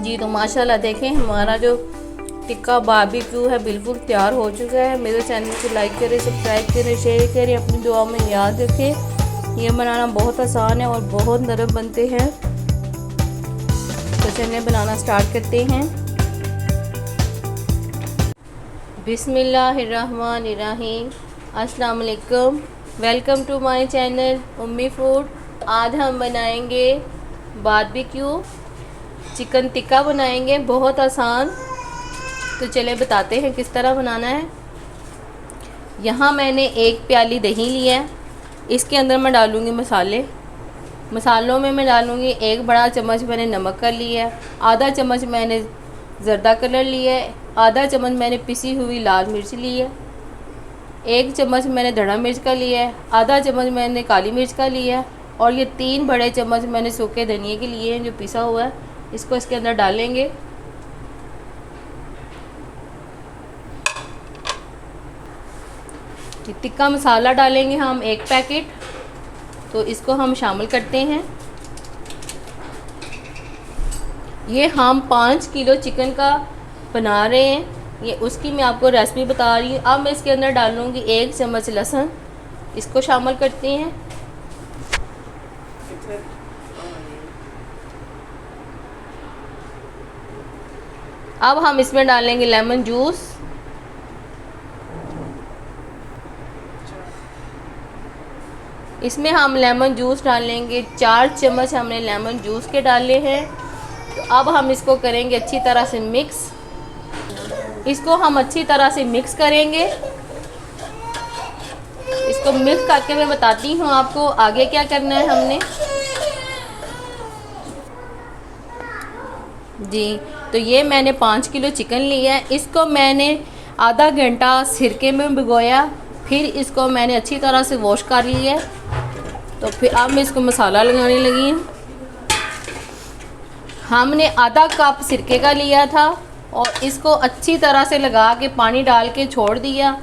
जी तो माशाल्लाह देखें हमारा जो टिक्का बारबेक्यू है बिल्कुल तैयार हो चुका है। मेरे चैनल को लाइक करें, सब्सक्राइब करें, शेयर करें, अपनी दुआ में याद रखें। ये बनाना बहुत आसान है और बहुत नरम बनते हैं। तो चलिए बनाना स्टार्ट करते हैं। बिस्मिल्लाहिर्रहमानिर्रहीम। अस्सलाम वालेकुम, welcome to my channel Ummi food. आज हम बनाएंगे बारबेक्यू चिकन टिक्का बनाएंगे, बहुत आसान। तो चले बताते हैं किस तरह बनाना है। यहाँ मैंने 1 प्याली दही लिया है। इसके अंदर मैं डालूँगी मसालों में मैं डालूँगी 1 बड़ा चम्मच मैंने नमक का लिया है, आधा चम्मच मैंने ज़र्दा कलर लिया है, आधा चम्मच मैंने पिसी हुई लाल मिर्च ली है, 1 चम्मच मैंने धड़ा मिर्च का लिया है, आधा चम्मच मैंने काली मिर्च का लिया है और ये 3 बड़े चम्मच मैंने सूखे धनिए के लिए हैं जो पिसा हुआ है। इसको इसके अंदर डालेंगे। टिक्का मसाला डालेंगे हम 1 पैकेट। तो इसको हम शामिल करते हैं। ये हम 5 किलो चिकन का बना रहे हैं, ये उसकी मैं आपको रेसिपी बता रही हूँ। अब मैं इसके अंदर डालूँगी 1 चम्मच लहसुन, इसको शामिल करते हैं। अब हम इसमें डालेंगे लेमन जूस, इसमें हम लेमन जूस डालेंगे 4 चम्मच हमने लेमन जूस के डाले हैं। तो अब हम इसको करेंगे अच्छी तरह से मिक्स। इसको हम अच्छी तरह से मिक्स करेंगे। इसको मिक्स करके मैं बताती हूँ आपको आगे क्या करना है हमने। जी तो ये मैंने 5 किलो चिकन लिया है। इसको मैंने आधा घंटा सिरके में भिगोया, फिर इसको मैंने अच्छी तरह से वॉश कर लिया। तो फिर अब मैं इसको मसाला लगाने लगी हूँ। हमने आधा कप सिरके का लिया था और इसको अच्छी तरह से लगा के पानी डाल के छोड़ दिया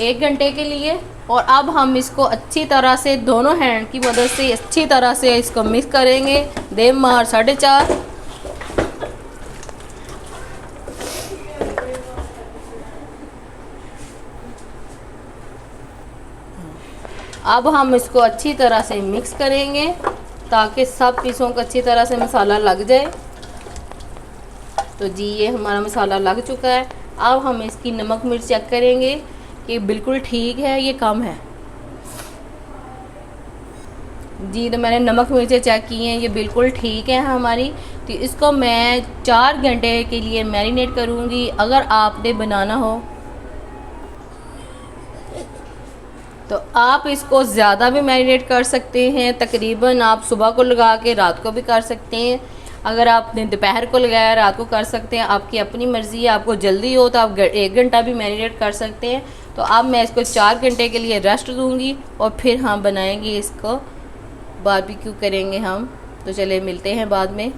1 घंटे के लिए। और अब हम इसको अच्छी तरह से दोनों हैंड की मदद से अच्छी तरह से इसको मिक्स करेंगे। देव मार 4.5। अब हम इसको अच्छी तरह से मिक्स करेंगे ताकि सब पीसों को अच्छी तरह से मसाला लग जाए। तो जी ये हमारा मसाला लग चुका है। अब हम इसकी नमक मिर्च चेक करेंगे कि बिल्कुल ठीक है ये कम है। जी तो मैंने नमक मिर्चें चेक की हैं, ये बिल्कुल ठीक है हमारी। तो इसको मैं 4 घंटे के लिए मैरिनेट करूँगी। अगर आपने बनाना हो तो आप इसको ज़्यादा भी मैरिनेट कर सकते हैं। तकरीबन आप सुबह को लगा के रात को भी कर सकते हैं। अगर आपने दोपहर को लगाया रात को कर सकते हैं, आपकी अपनी मर्ज़ी है। आपको जल्दी हो तो आप 1 घंटा भी मैरिनेट कर सकते हैं। तो अब मैं इसको 4 घंटे के लिए रेस्ट दूँगी और फिर हम बनाएंगे इसको बारबेक्यू करेंगे हम। तो चलिए मिलते हैं बाद में।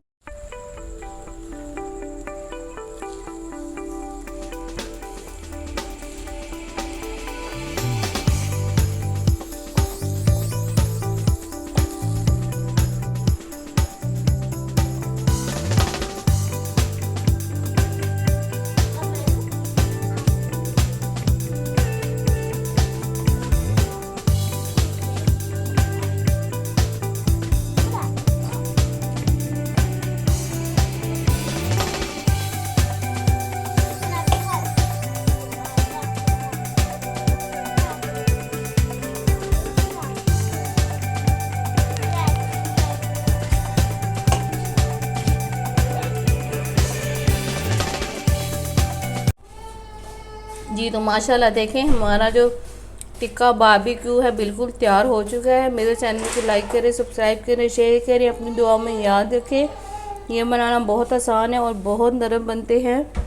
जी तो माशाल्लाह देखें हमारा जो टिक्का बारबेक्यू है बिल्कुल तैयार हो चुका है। मेरे चैनल को लाइक करें, सब्सक्राइब करें, शेयर करें, अपनी दुआ में याद रखें। ये बनाना बहुत आसान है और बहुत नरम बनते हैं।